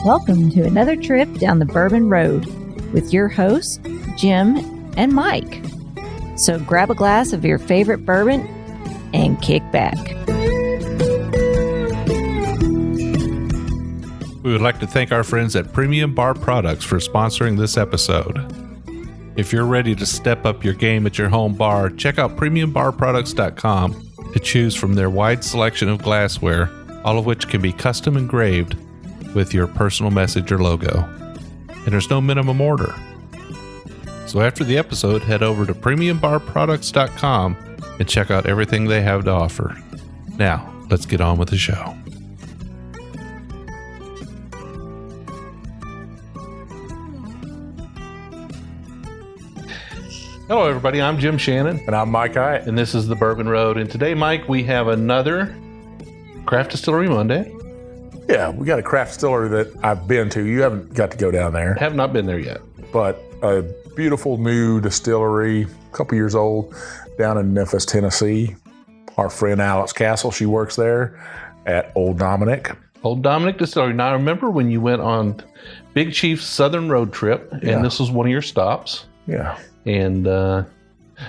Welcome to another trip down the Bourbon Road with your hosts, Jim and Mike. So grab a glass of your favorite bourbon and kick back. We would like to thank our friends at Premium Bar Products for sponsoring this episode. If you're ready to step up your game at your home bar, check out PremiumBarProducts.com to choose from their wide selection of glassware, all of which can be custom engraved with your personal message or logo. And there's no minimum order. So after the episode, head over to PremiumBarProducts.com and check out everything they have to offer. Now, let's get on with the show. Hello, everybody. I'm Jim Shannon. And I'm Mike Hyatt. And this is the Bourbon Road. And today, Mike, we have another Craft Distillery Monday. Yeah, we got a craft distillery that I've been to. You haven't got to go down there. Have not been there yet. But a beautiful new distillery, a couple years old, down in Memphis, Tennessee. Our friend Alex Castle, she works there at Old Dominick. Old Dominick Distillery. Now, I remember when you went on Big Chief's Southern Road Trip, and this was one of your stops. Yeah. And,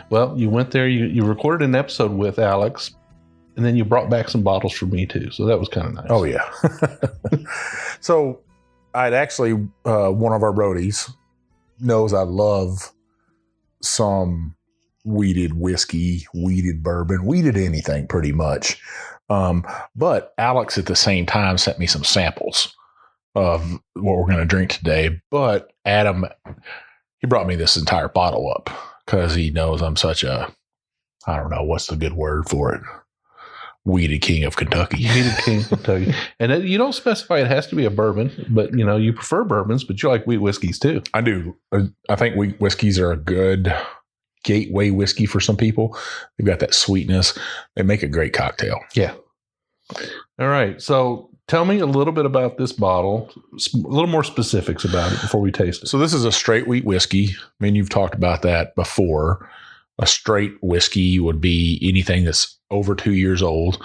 well, you went there, you recorded an episode with Alex, and then you brought back some bottles for me, too. So that was kind of nice. Oh, yeah. So I'd actually, one of our roadies knows I love some wheated whiskey, wheated bourbon, wheated anything pretty much. But Alex at the same time sent me some samples of what we're going to drink today. But Adam, he brought me this entire bottle up because he knows I'm such a, I don't know, what's the good word for it? Weeded King of Kentucky. Weeded King of Kentucky. And you don't specify it has to be a bourbon, but, you know, you prefer bourbons, but you like wheat whiskeys, too. I do. I think wheat whiskeys are a good gateway whiskey for some people. They've got that sweetness. They make a great cocktail. Yeah. All right. So tell me a little bit about this bottle, a little more specifics about it before we taste it. So this is a straight wheat whiskey. I mean, you've talked about that before. A straight whiskey would be anything that's over 2 years old.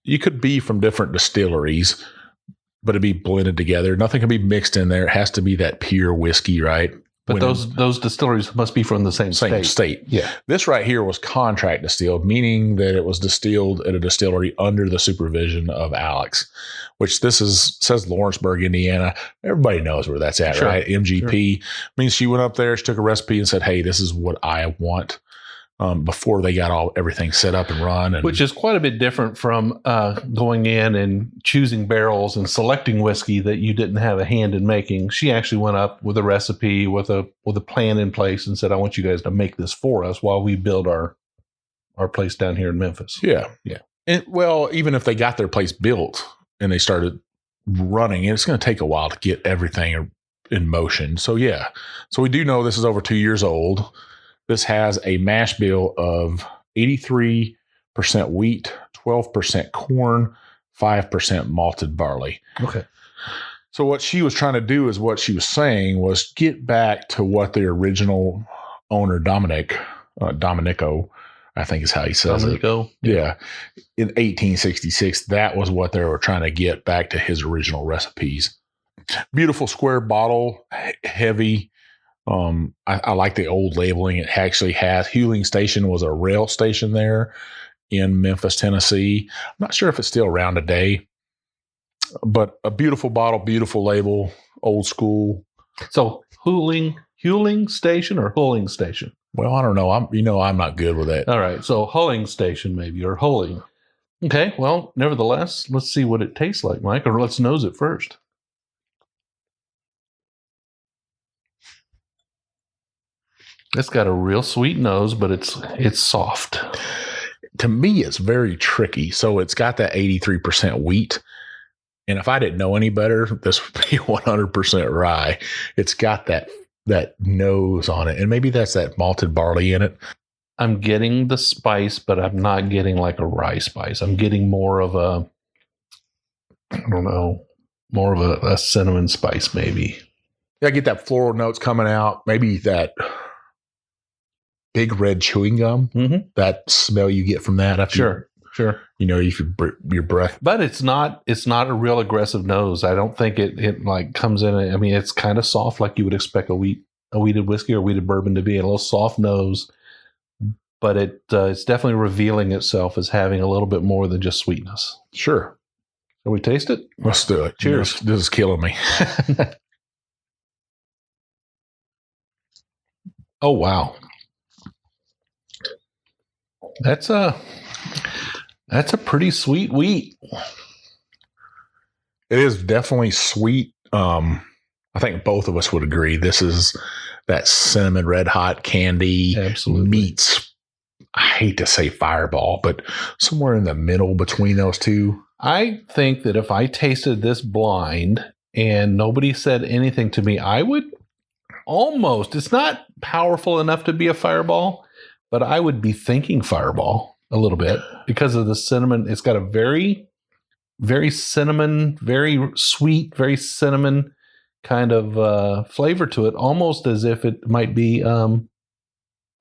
You could be from different distilleries, but it'd be blended together. Nothing can be mixed in there. It has to be that pure whiskey, right? But those distilleries must be from the same state. Yeah. This right here was contract distilled, meaning that it was distilled at a distillery under the supervision of Alex, which says Lawrenceburg, Indiana. Everybody knows where that's at, right? MGP. Means she went up there, she took a recipe and said, hey, this is what I want. Before they got everything set up and run. Which is quite a bit different from going in and choosing barrels and selecting whiskey that you didn't have a hand in making. She actually went up with a recipe, with a plan in place and said, I want you guys to make this for us while we build our place down here in Memphis. Yeah. Yeah. And, well, even if they got their place built and they started running, it's going to take a while to get everything in motion. So, yeah. So we do know this is over 2 years old. This has a mash bill of 83% wheat, 12% corn, 5% malted barley. Okay. So what she was trying to do is what she was saying was get back to what the original owner, Domenico, I think is how he says Domenico? it. Yeah. In 1866, that was what they were trying to get back to his original recipes. Beautiful square bottle, heavy. I like the old labeling. It actually has Huling Station was a rail station there in Memphis, Tennessee. I'm not sure if it's still around today, but a beautiful bottle, beautiful label, old school. So Huling Station or Huling Station? Well, I don't know. I'm not good with that. All right. So Huling Station maybe, or Huling. Okay. Well, nevertheless, let's see what it tastes like, Mike, or let's nose it first. It's got a real sweet nose, but it's soft. To me, it's very tricky. So it's got that 83% wheat. And if I didn't know any better, this would be 100% rye. It's got that nose on it. And maybe that's that malted barley in it. I'm getting the spice, but I'm not getting like a rye spice. I'm getting more of a cinnamon spice maybe. Yeah, I get that floral notes coming out. Maybe that big red chewing gum, that smell you get from that after Sure. Your breath. But it's not a real aggressive nose. I don't think it like comes in. I mean, it's kind of soft, like you would expect a wheated whiskey or wheated bourbon to be, a little soft nose. But it's definitely revealing itself as having a little bit more than just sweetness. Sure. Shall we taste it? Let's do it. Cheers. This is killing me. Oh, wow. That's a pretty sweet wheat. It is definitely sweet. I think both of us would agree. This is that cinnamon red hot candy. Absolutely. Meets, I hate to say fireball, but somewhere in the middle between those two. I think that if I tasted this blind and nobody said anything to me, I would almost, it's not powerful enough to be a fireball, but I would be thinking fireball a little bit because of the cinnamon. It's got a very, very cinnamon, very sweet, very cinnamon kind of flavor to it, almost as if it might be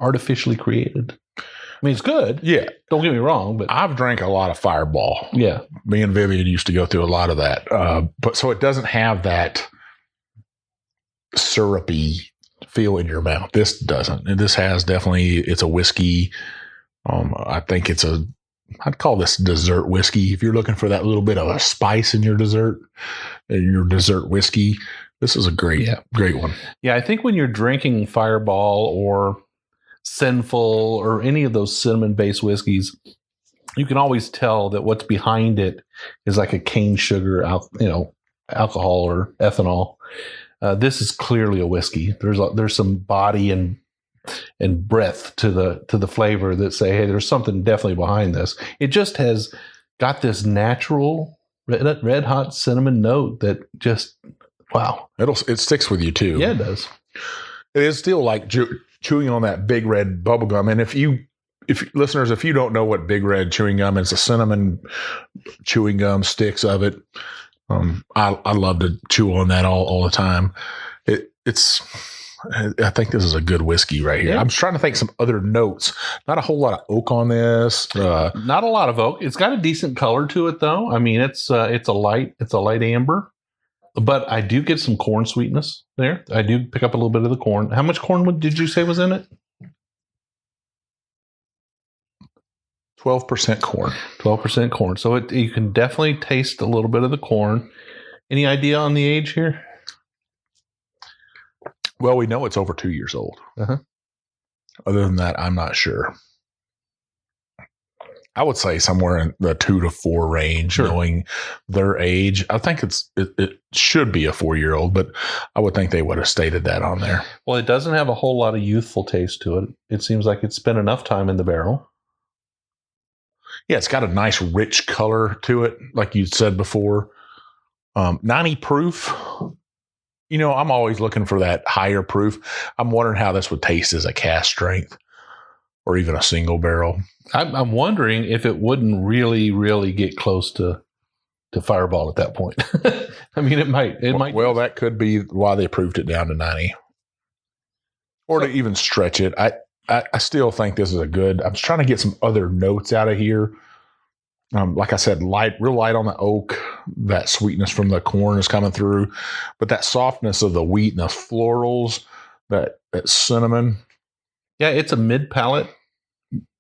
artificially created. I mean, it's good. Yeah. Don't get me wrong, but I've drank a lot of Fireball. Yeah. Me and Vivian used to go through a lot of that. But so it doesn't have that syrupy feel in your mouth. This doesn't. And this has definitely, it's a whiskey. I think I'd call this dessert whiskey. If you're looking for that little bit of a spice in your dessert whiskey, this is a great one. Yeah. I think when you're drinking Fireball or Sinful or any of those cinnamon-based whiskeys, you can always tell that what's behind it is like a cane sugar, alcohol or ethanol. This is clearly a whiskey. There's some body and breadth to the flavor that say, hey, there's something definitely behind this. It just has got this natural red hot cinnamon note that just wow. It sticks with you too. Yeah, it does. It is still like chewing on that Big Red bubble gum. And if listeners, if you don't know what Big Red chewing gum is, a cinnamon chewing gum, sticks of it. I love to chew on that all the time. I think this is a good whiskey right here. Yeah. I'm trying to think some other notes. Not a whole lot of oak on this. Not a lot of oak. It's got a decent color to it though. I mean, it's a light amber. But I do get some corn sweetness there. I do pick up a little bit of the corn. How much corn did you say was in it? 12% corn. 12% corn. So you can definitely taste a little bit of the corn. Any idea on the age here? Well, we know it's over 2 years old. Uh-huh. Other than that, I'm not sure. I would say somewhere in the 2 to 4 range, sure. Knowing their age. I think it should be a 4-year-old, but I would think they would have stated that on there. Well, it doesn't have a whole lot of youthful taste to it. It seems like it's spent enough time in the barrel. Yeah, it's got a nice rich color to it, like you said before. 90 proof. I'm always looking for that higher proof. I'm wondering how this would taste as a cask strength or even a single barrel. I'm wondering if it wouldn't really, really get close to Fireball at that point. I mean, it might. Well, that could be why they approved it down to 90, or to even stretch it. I still think this is a good. I'm trying to get some other notes out of here. Like I said, real light on the oak. That sweetness from the corn is coming through, but that softness of the wheat and the florals, that cinnamon. Yeah, it's a mid palate.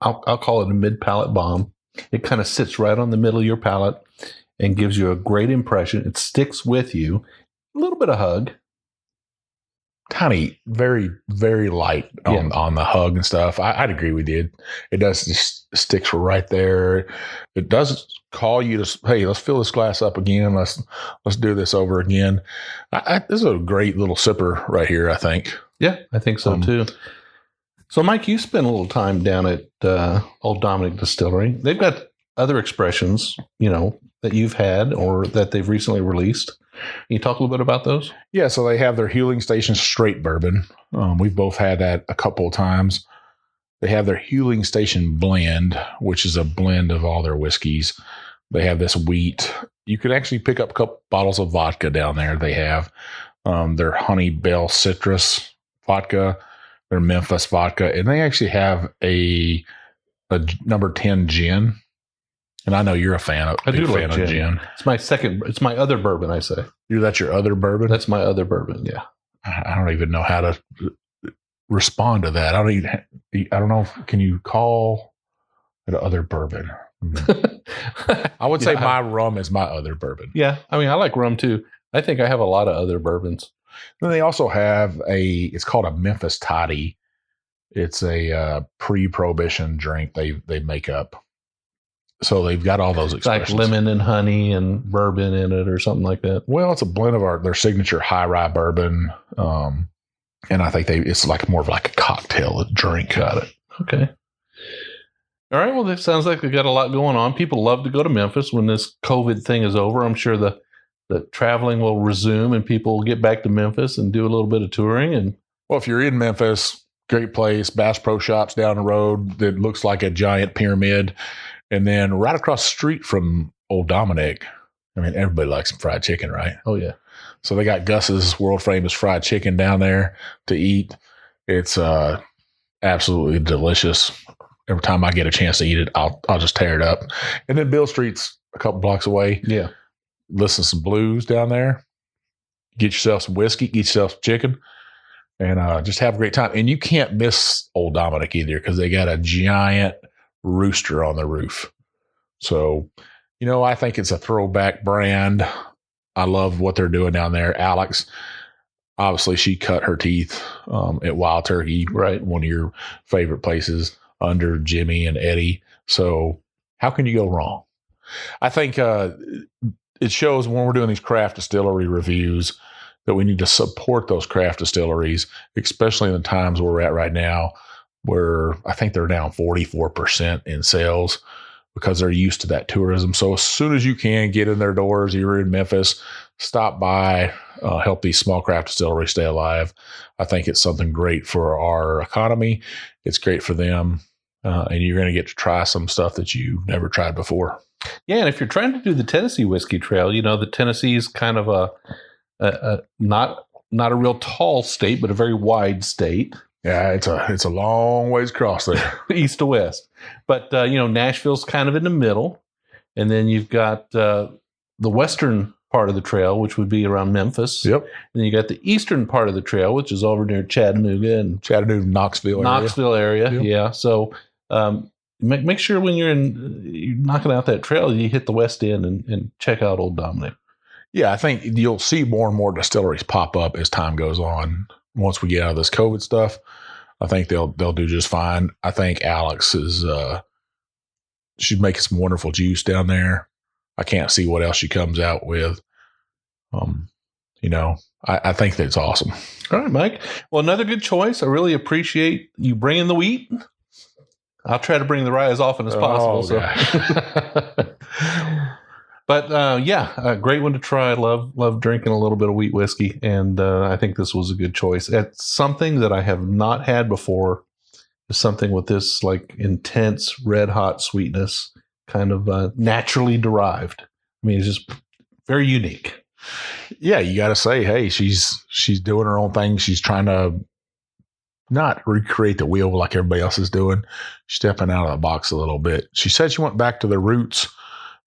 I'll call it a mid palate bomb. It kind of sits right on the middle of your palate and gives you a great impression. It sticks with you. A little bit of hug. Tiny, very, very light on the hug and stuff. I'd agree with you. It does just sticks right there. It doesn't call you to, hey, let's fill this glass up again. Let's do this over again. This is a great little sipper right here, I think. Yeah, I think so too. So, Mike, you spent a little time down at Old Dominick Distillery. They've got other expressions, that you've had or that they've recently released. Can you talk a little bit about those? Yeah, so they have their Huling Station Straight Bourbon. We've both had that a couple of times. They have their Huling Station Blend, which is a blend of all their whiskeys. They have this wheat. You could actually pick up a couple bottles of vodka down there. They have their Honey Bell Citrus vodka, their Memphis vodka, and they actually have a number 10 gin And I know you're a fan of. I do fan love of gin. It's my second. It's my other bourbon. I say. That's your other bourbon. That's my other bourbon. Yeah. I don't even know how to respond to that. I don't know. Can you call it other bourbon? I would say my rum is my other bourbon. Yeah. I mean, I like rum too. I think I have a lot of other bourbons. Then they also have it's called a Memphis Toddy. It's a pre-prohibition drink they make up. So they've got all those expressions. Like lemon and honey and bourbon in it or something like that. Well, it's a blend of their signature high rye bourbon. And I think it's like more of like a cocktail, a drink. Got it. Okay. All right. Well, this sounds like they've got a lot going on. People love to go to Memphis when this COVID thing is over. I'm sure the traveling will resume and people will get back to Memphis and do a little bit of touring. And well, if you're in Memphis, great place. Bass Pro Shop's down the road that looks like a giant pyramid. And then right across the street from Old Dominick, I mean, everybody likes some fried chicken, right? Oh, yeah. So they got Gus's world famous fried chicken down there to eat. It's absolutely delicious. Every time I get a chance to eat it, I'll just tear it up. And then Bill Street's a couple blocks away. Yeah. Listen to some blues down there. Get yourself some whiskey, get yourself some chicken, and just have a great time. And you can't miss Old Dominick either because they got a giant rooster on the roof. So, I think it's a throwback brand. I love what they're doing down there. Alex, obviously, she cut her teeth at Wild Turkey, right? One of your favorite places under Jimmy and Eddie. So, how can you go wrong? I think it shows when we're doing these craft distillery reviews that we need to support those craft distilleries, especially in the times we're at right now, where I think they're down 44% in sales because they're used to that tourism. So as soon as you can get in their doors, you're in Memphis, stop by, help these small craft distilleries stay alive. I think it's something great for our economy. It's great for them. And you're going to get to try some stuff that you've never tried before. Yeah. And if you're trying to do the Tennessee Whiskey Trail, the Tennessee is kind of a not a real tall state, but a very wide state. Yeah, it's a long ways across there. East to west. But, Nashville's kind of in the middle. And then you've got the western part of the trail, which would be around Memphis. Yep. And then you got the eastern part of the trail, which is over near Chattanooga and Knoxville area. Yep. Yeah. So make sure when you're knocking out that trail, you hit the west end and check out Old Dominick. Yeah, I think you'll see more and more distilleries pop up as time goes on. Once we get out of this COVID stuff, I think they'll do just fine. I think Alex she's making some wonderful juice down there. I can't see what else she comes out with. I think that's awesome. All right, Mike. Well, another good choice. I really appreciate you bringing the wheat. I'll try to bring the rye as often as possible. But a great one to try. Love drinking a little bit of wheat whiskey, and I think this was a good choice. It's something that I have not had before. It's something with this like intense red hot sweetness, kind of naturally derived. I mean, it's just very unique. Yeah, you got to say, hey, she's doing her own thing. She's trying to not recreate the wheel like everybody else is doing. She's stepping out of the box a little bit. She said she went back to their roots.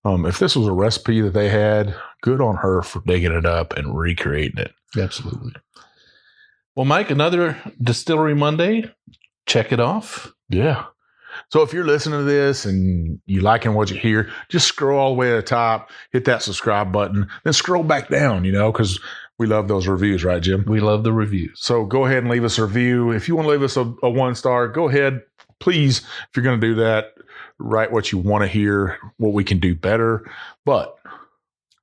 If this was a recipe that they had, good on her for digging it up and recreating it. Absolutely. Well, Mike, another Distillery Monday. Check it off. Yeah. So if you're listening to this and you liking what you hear, just scroll all the way to the top, hit that subscribe button, then scroll back down, because we love those reviews, right, Jim? We love the reviews. So go ahead and leave us a review. If you want to leave us a 1-star, go ahead. Please, if you're going to do that, write what you want to hear, what we can do better. But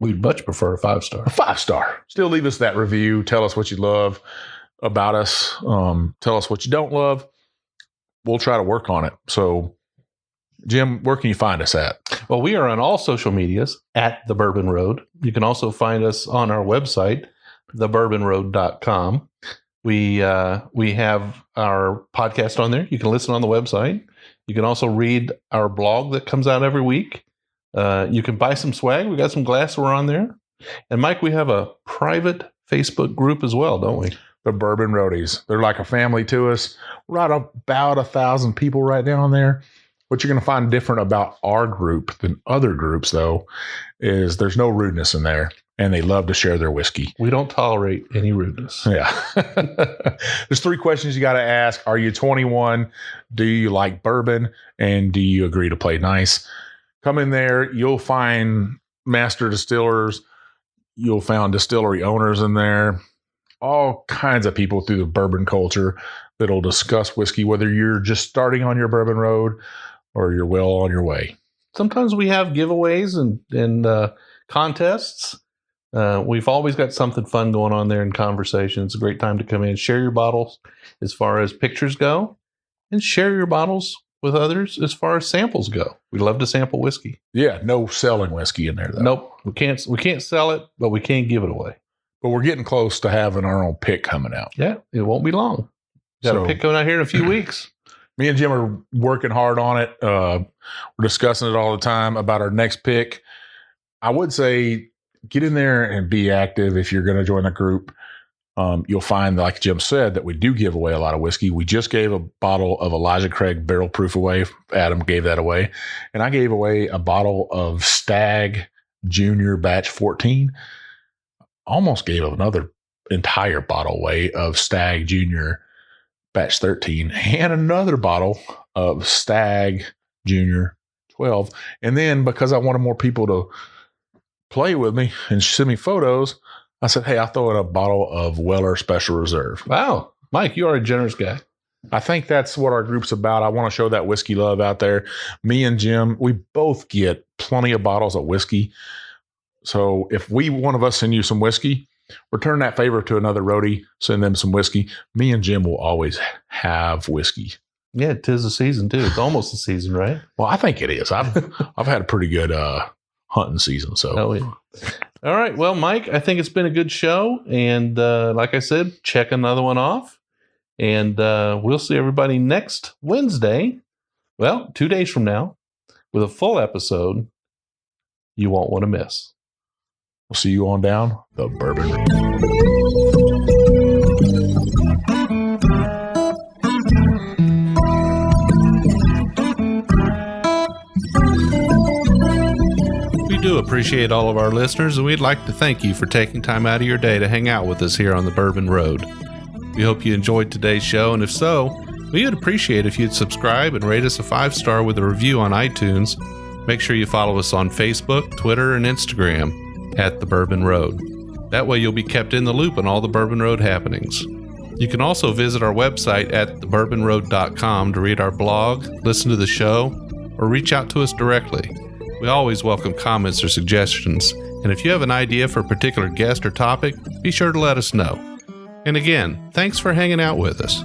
we'd much prefer a 5-star. A 5-star. Still leave us that review. Tell us what you love about us. Tell us what you don't love. We'll try to work on it. So, Jim, where can you find us at? Well, we are on all social medias at The Bourbon Road. You can also find us on our website, thebourbonroad.com. We have our podcast on there. You can listen on the website. You can also read our blog that comes out every week. You can buy some swag. We got some glassware on there. And Mike, we have a private Facebook group as well, don't we? The Bourbon Roadies. They're like a family to us. We're at about 1,000 people right now on there. What you're going to find different about our group than other groups, though, is there's no rudeness in there, and they love to share their whiskey. We don't tolerate any rudeness. Yeah. There's 3 questions you got to ask. Are you 21? Do you like bourbon? And do you agree to play nice? Come in there. You'll find master distillers. You'll find distillery owners in there. All kinds of people through the bourbon culture that'll discuss whiskey, whether you're just starting on your bourbon road or you're well on your way. Sometimes we have giveaways and contests. We've always got something fun going on there in conversation. It's a great time to come in, share your bottles as far as pictures go, and share your bottles with others as far as samples go. We love to sample whiskey. Yeah, no selling whiskey in there, though. Nope, we can't sell it, but we can't give it away. But we're getting close to having our own pick coming out. Yeah, it won't be long. Got a pick coming out here in a few weeks. Me and Jim are working hard on it. We're discussing it all the time about our next pick. I would say get in there and be active if you're going to join the group. You'll find, like Jim said, that we do give away a lot of whiskey. We just gave a bottle of Elijah Craig Barrel Proof away. Adam gave that away. And I gave away a bottle of Stag Junior Batch 14. Almost gave another entire bottle away of Stag Junior Batch 13 and another bottle of Stag Junior 12. And then because I wanted more people to play with me and send me photos, I said, hey, I'll throw in a bottle of Weller Special Reserve. Wow. Mike, you are a generous guy. I think that's what our group's about. I want to show that whiskey love out there. Me and Jim, we both get plenty of bottles of whiskey. So if one of us send you some whiskey, return that favor to another roadie, send them some whiskey. Me and Jim will always have whiskey. Yeah, 'tis the season too. It's almost the season, right? Well, I think it is. I've had a pretty good hunting season. So, oh, yeah. All right. Well, Mike, I think it's been a good show. And like I said, check another one off. And we'll see everybody next Wednesday. Well, 2 days from now with a full episode you won't want to miss. We'll see you on down the Bourbon Road. We do appreciate all of our listeners, and we'd like to thank you for taking time out of your day to hang out with us here on the Bourbon Road. We hope you enjoyed today's show, and if so, we would appreciate if you'd subscribe and rate us a 5-star with a review on iTunes. Make sure you follow us on Facebook, Twitter, and Instagram at the Bourbon Road. That way you'll be kept in the loop on all the Bourbon Road happenings. You can also visit our website at thebourbonroad.com to read our blog, listen to the show, or reach out to us directly. We always welcome comments or suggestions, and if you have an idea for a particular guest or topic, be sure to let us know. And again, thanks for hanging out with us.